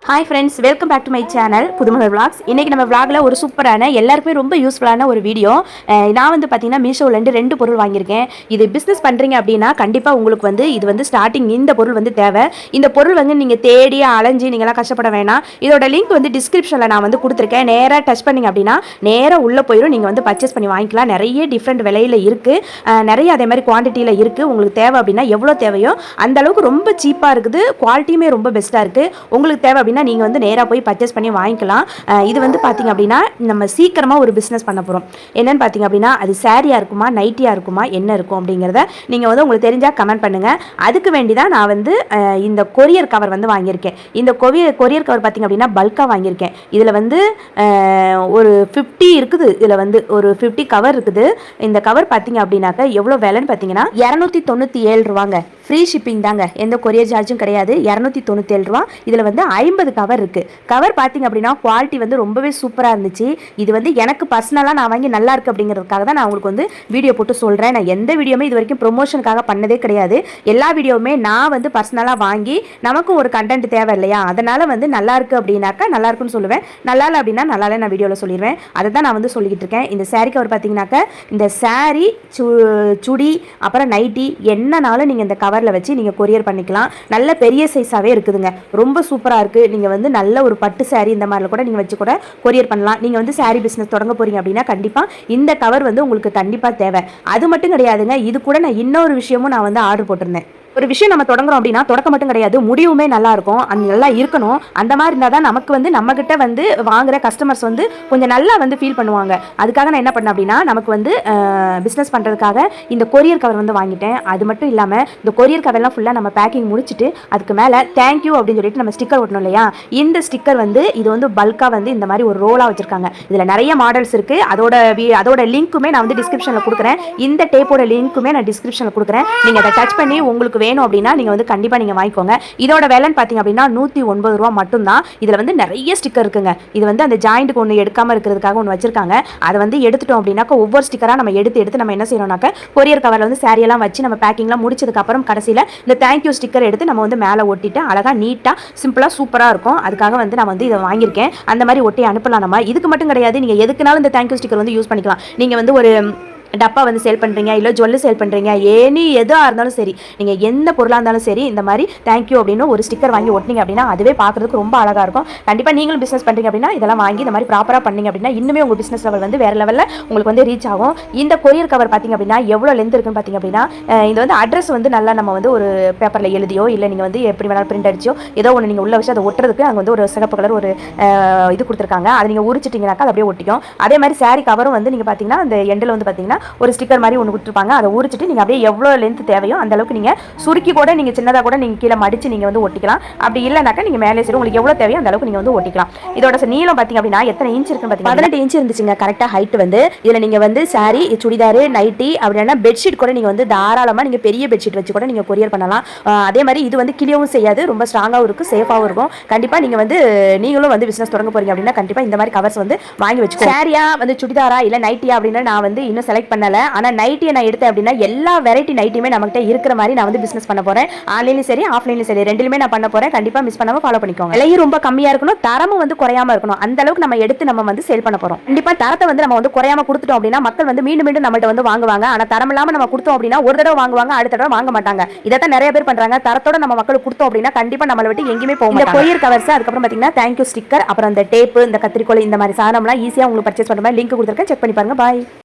Hi friends, welcome back to my channel Pudhumagal vlogs. இன்றைக்கி நம்ம விளாகில் ஒரு சூப்பரான எல்லாருக்குமே ரொம்ப யூஸ்ஃபுல்லான ஒரு வீடியோ. நான் வந்து பார்த்தீங்கன்னா மீஷோலேருந்து 2 பொருள் வாங்கியிருக்கேன். இது பிஸ்னஸ் பண்ணுறீங்க அப்படின்னா கண்டிப்பாக உங்களுக்கு இது வந்து ஸ்டார்டிங் இந்த பொருள் வந்து தேவை. இந்த பொருள் வந்து நீங்கள் தேடி அலைஞ்சி நீங்களாம் கஷ்டப்பட வேணாம். இதோட லிங்க் வந்து டிஸ்கிரிப்ஷனில் நான் வந்து கொடுத்துருக்கேன். நேராக டச் பண்ணிங்க அப்படின்னா நேராக உள்ளே போயிடும். நீங்கள் வந்து பர்ச்சேஸ் பண்ணி வாங்கிக்கலாம். நிறைய டிஃப்ரெண்ட் விலையில் இருக்குது, நிறைய அதே மாதிரி குவான்டிட்டியில் இருக்குது. உங்களுக்கு தேவை அப்படின்னா எவ்வளோ தேவையோ அந்த அளவுக்கு ரொம்ப சீப்பாக இருக்குது. குவாலிட்டியுமே ரொம்ப பெஸ்ட்டாக இருக்குது. உங்களுக்கு தேவை அப்படின்னா நீங்கள் வந்து நேராக போய் பர்ச்சேஸ் பண்ணி வாங்கிக்கலாம். இது வந்து பார்த்தீங்க அப்படின்னா நம்ம சீக்கிரமாக ஒரு பிஸ்னஸ் பண்ண போகிறோம். என்னென்னு பார்த்தீங்க அப்படின்னா அது சாரியாக இருக்குமா நைட்டியாக இருக்குமா என்ன இருக்கும் அப்படிங்கிறத நீங்கள் வந்து உங்களுக்கு தெரிஞ்சால் கமெண்ட் பண்ணுங்கள். அதுக்கு வேண்டி தான் நான் வந்து இந்த கொரியர் கவர் வந்து வாங்கியிருக்கேன். இந்த கொரியர் கவர் பார்த்தீங்க அப்படின்னா பல்காக வாங்கியிருக்கேன். இதில் வந்து ஒரு 50 இருக்குது. இதில் வந்து ஒரு 50 கவர் இருக்குது. இந்த கவர் பார்த்தீங்க அப்படின்னாக்க எவ்வளோ விலைன்னு பார்த்தீங்கன்னா 297 ரூபாங்க. ஃப்ரீ ஷிப்பிங் தாங்க, எந்த கொரியர் சார்ஜும் கிடையாது. 297 ரூபா. இதில் வந்து 50 கவர் இருக்குது. கவர் பார்த்தீங்க அப்படின்னா குவாலிட்டி வந்து ரொம்பவே சூப்பராக இருந்துச்சு. இது வந்து எனக்கு பர்சனலாக நான் வாங்கி நல்லா இருக்குது அப்படிங்கிறதுக்காக தான் நான் உங்களுக்கு வந்து வீடியோ போட்டு சொல்கிறேன். நான் எந்த வீடியோவுமே இது வரைக்கும் ப்ரொமோஷனுக்காக பண்ணதே கிடையாது. எல்லா வீடியோவுமே நான் வந்து பர்சனலாக வாங்கி நமக்கும் ஒரு கண்டென்ட் தேவை இல்லையா, அதனால் வந்து நல்லா இருக்குது அப்படின்னாக்கா நல்லா இருக்குன்னு சொல்லுவேன். நல்லா இல்லை அப்படின்னா நல்லா இல்லை நான் வீடியோவில் சொல்லிடுவேன். அதை தான் நான் வந்து சொல்லிக்கிட்டு இருக்கேன். இந்த சாரீ கவர் பார்த்தீங்கன்னாக்கா இந்த சாரீ சுடி அப்புறம் நைட்டி என்னன்னாலும் நீங்கள் இந்த கவரில் வச்சு நீங்கள் கொரியர் பண்ணிக்கலாம். நல்ல பெரிய சைஸாகவே இருக்குதுங்க. ரொம்ப சூப்பராக இருக்குது. நீங்கள் வந்து நல்ல ஒரு பட்டு சாரீ இந்த மாதிரில கூட நீங்கள் வச்சு கூட கொரியர் பண்ணலாம். நீங்கள் வந்து சாரீ பிஸ்னஸ் தொடங்க போகிறீங்க அப்படின்னா கண்டிப்பாக இந்த கவர் வந்து உங்களுக்கு கண்டிப்பாக தேவை. அது மட்டும் கிடையாதுங்க, இது கூட நான் இன்னொரு விஷயமும் நான் வந்து ஆர்டர் போட்டிருந்தேன். ஒரு விஷயம் நம்ம தொடங்குறோம் அப்படின்னா தொடக்க மட்டும் கிடையாது, முடிவுமே நல்லா இருக்கும். அது நல்லா இருக்கணும். அந்த மாதிரி இருந்தால் தான் நமக்கு வந்து நம்மக்கிட்ட வந்து வாங்குற கஸ்டமர்ஸ் வந்து கொஞ்சம் நல்லா வந்து ஃபீல் பண்ணுவாங்க. அதுக்காக நான் என்ன பண்ணேன் அப்படின்னா நமக்கு வந்து பிஸ்னஸ் பண்ணுறதுக்காக இந்த கொரியர் கவர் வந்து வாங்கிட்டேன். அது மட்டும் இல்லாமல் இந்த கொரியர் கவர்லாம் ஃபுல்லாக நம்ம பேக்கிங் முடிச்சுட்டு அதுக்கு மேலே தேங்க்யூ அப்படின்னு சொல்லிட்டு நம்ம ஸ்டிக்கர் ஒட்டணும் இல்லையா. இந்த ஸ்டிக்கர் வந்து இது வந்து பல்காக வந்து இந்த மாதிரி ஒரு ரோலாக வச்சுருக்காங்க. இதில் நிறைய மாடல்ஸ் இருக்குது. அதோட லிங்க்குமே நான் வந்து டிஸ்கிரிப்ஷனில் கொடுக்குறேன். இந்த டேப்போட லிங்க்குமே நான் டிஸ்கிரிப்ஷனில் கொடுக்குறேன். நீங்கள் அதை டச் பண்ணி உங்களுக்கு வேணும் அப்படின்னா நீங்கள் வந்து கண்டிப்பாக நீங்கள் வாங்கிக்கோங்க. இதோட விலைன்னு பார்த்தீங்க அப்படின்னா 109 ரூபா மட்டும்தான். இதில் வந்து நிறைய ஸ்டிக்கர் இருக்குங்க. இது வந்து அந்த ஜாயிண்ட்டுக்கு ஒன்று எடுக்காமல் இருக்கிறதுக்காக ஒன்று வச்சிருக்காங்க. அதை வந்து எடுத்துட்டோம் அப்படின்னாக்க ஒவ்வொரு ஸ்டிக்கராக நம்ம எடுத்து நம்ம என்ன செய்யணும்னாக்க கொரியர் கவரில் வந்து சாரியெல்லாம் வச்சு நம்ம பேக்கிங்லாம் முடிச்சதுக்கப்புறம் கடைசியில் இந்த தேங்க்யூ ஸ்டிக்கர் எடுத்து நம்ம வந்து மேலே ஒட்டிட்டு அழகாக நீட்டாக சிம்பிளாக சூப்பராக இருக்கும். அதுக்காக வந்து நான் வந்து இதை வாங்கியிருக்கேன். அந்த மாதிரி ஒட்டி அனுப்பலாம். நம்ம இதுக்கு மட்டும் கிடையாது, நீங்கள் எதுக்குனாலும் இந்த தேங்க்யூ ஸ்டிக்கர் வந்து யூஸ் பண்ணிக்கலாம். நீங்கள் வந்து ஒரு டப்பா வந்து சேல் பண்ணுறீங்க, இல்லை ஜுவல்லு சேல் பண்ணுறீங்க, எதாக இருந்தாலும் சரி, நீங்கள் எந்த பொருளாக இருந்தாலும் சரி இந்த மாதிரி தேங்க்யூ அப்படின்னு ஒரு ஸ்டிக்கர் வாங்கி ஒட்டினீங்க அப்படின்னா அதுவே பார்க்குறதுக்கு ரொம்ப அழகாக இருக்கும். கண்டிப்பாக நீங்களும் பிஸ்னஸ் பண்ணுறீங்க அப்படின்னா இதெல்லாம் வாங்கி இந்த மாதிரி ப்ராப்பராக பண்ணிங்க அப்படின்னா இன்னுமே உங்கள் பிஸ்னஸ் லெவல் வந்து வேறு லெவலில் உங்களுக்கு வந்து ரீச் ஆகும். இந்த கொரியர் கவர் பார்த்திங்க அப்படின்னா எவ்வளோ லென்த் இருக்குன்னு பார்த்திங்க அப்படின்னா இது வந்து அட்ரஸ் வந்து நல்லா நம்ம வந்து ஒரு பேப்பரில் எழுதியோ இல்லை நீங்கள் வந்து எப்படி வேணாலும் பிரிண்ட் அடிச்சோ ஏதோ ஒன்று நீங்கள் உள்ள வச்சு அதை ஒட்டுறதுக்கு அங்கே வந்து ஒரு சிகப்பு கலர் ஒரு இது கொடுத்துருக்காங்க. அதை நீங்கள் உரிச்சிட்டிங்கனாக்கா அது அப்படியே ஒட்டிக்கும். அதே மாதிரி சாரீ கவரும் வந்து நீங்கள் பார்த்தீங்கன்னா அந்த எண்டில் வந்து பார்த்தீங்கன்னா ஒரு ஸ்டிக்கர் மாதிரி ஒன்று கொடுத்துருப்பாங்க. அதை உரிச்சிட்டு நீங்கள் அப்படியே எவ்வளோ லென்த் தேவையோ அந்த அளவுக்கு நீங்கள் சுருக்கி கூட நீங்கள் சின்னதாக கூட நீங்கள் கீழே மடித்து நீங்கள் வந்து ஒட்டிக்கலாம். அப்படி இல்லைனாக்கா நீங்கள் மேலே சரி உங்களுக்கு எவ்வளோ தேவையோ அந்த அளவுக்கு நீங்கள் வந்து ஒட்டிக்கலாம். இதோட நீளம் பார்த்தீங்க அப்படின்னா எத்தனை இன்ச் இருக்குன்னு பார்த்தீங்கன்னா 18 இன்ச் இருந்துச்சுங்க கரெக்டாக ஹைட் வந்து. இதில் நீங்கள் வந்து சாரி சுடிதாரு நைட்டி அப்படின்னா பெட்ஷீட் கூட நீங்கள் வந்து தாராளமாக நீங்கள் பெரிய பெட்ஷீட் வச்சு கூட நீங்கள் கொரியர் பண்ணலாம். அதே மாதிரி இது வந்து கிளியவும் செய்யாது, ரொம்ப ஸ்ட்ராங்காகவும் இருக்கும், சேஃபாகவும் இருக்கும். கண்டிப்பாக நீங்கள் வந்து நீங்களும் வந்து பிஸ்னஸ் தொடங்க போறீங்க அப்படின்னா கண்டிப்பாக இந்த மாதிரி கவர்ஸ் வந்து வாங்கி வச்சுக்கோங்க. சாரியா வந்து சுடிதாரா இல்லை நைட்டியா அப்படின்னு நான் வந்து இன்னும் செலக்ட் பண்ணலை. ஆனால் நைட்டியை நான் எடுத்தேன் அப்படின்னா எல்லா வெரைட்டி நைட்டியுமே நம்மகிட்ட இருக்கிற மாதிரி நான் வந்து பிசினஸ் பண்ண போறேன். ஆன்லைன்லயும் சரி ஆஃப்லைன்லயும் சரி ரெண்டுலயுமே நான் பண்ண போறேன். கண்டிப்பா மிஸ் பண்ணாம ஃபாலோ பண்ணிக்கோங்க. விலையும் ரொம்ப கம்மியா இருக்கணும், தரமும் வந்து குறையாம இருக்கணும். அந்த அளவுக்கு நம்ம எடுத்து நம்ம வந்து சேல் பண்ண போறோம். கண்டிப்பா தரத்தை வந்து நம்ம வந்து குறையாம கொடுத்துட்டோம் அப்படின்னா மக்கள் வந்து மீண்டும் மீண்டும் நம்மள்ட்ட வந்து வாங்குவாங்க. ஆனா தரம் இல்லாம நம்ம கொடுத்தோம் அப்படின்னா ஒரு தடவை வாங்குவாங்க, அடுத்த தடவை வாங்க மாட்டாங்க. இதைத்தான் நிறைய பேர் பண்றாங்க. தரத்தோட நம்ம மக்களுக்கு கொடுத்தோம் அப்படின்னா கண்டிப்பா நம்மளை விட்டு எங்கேயுமே போக மாட்டாங்க. இந்த கொரியர் கவர்ஸ் அதுக்கப்புறம் பாத்தீங்கன்னா தேங்க்யூ ஸ்டிக்கர் அப்புறம் இந்த டேப் இந்த கத்திரிக்கோல் இந்த மாதிரி சாதனம்லாம் ஈஸியா உங்களுக்கு பர்ச்சேஸ் பண்ற மாதிரி லிங்க் கொடுத்துருக்கேன். செக் பண்ணி பாருங்க. பாய்.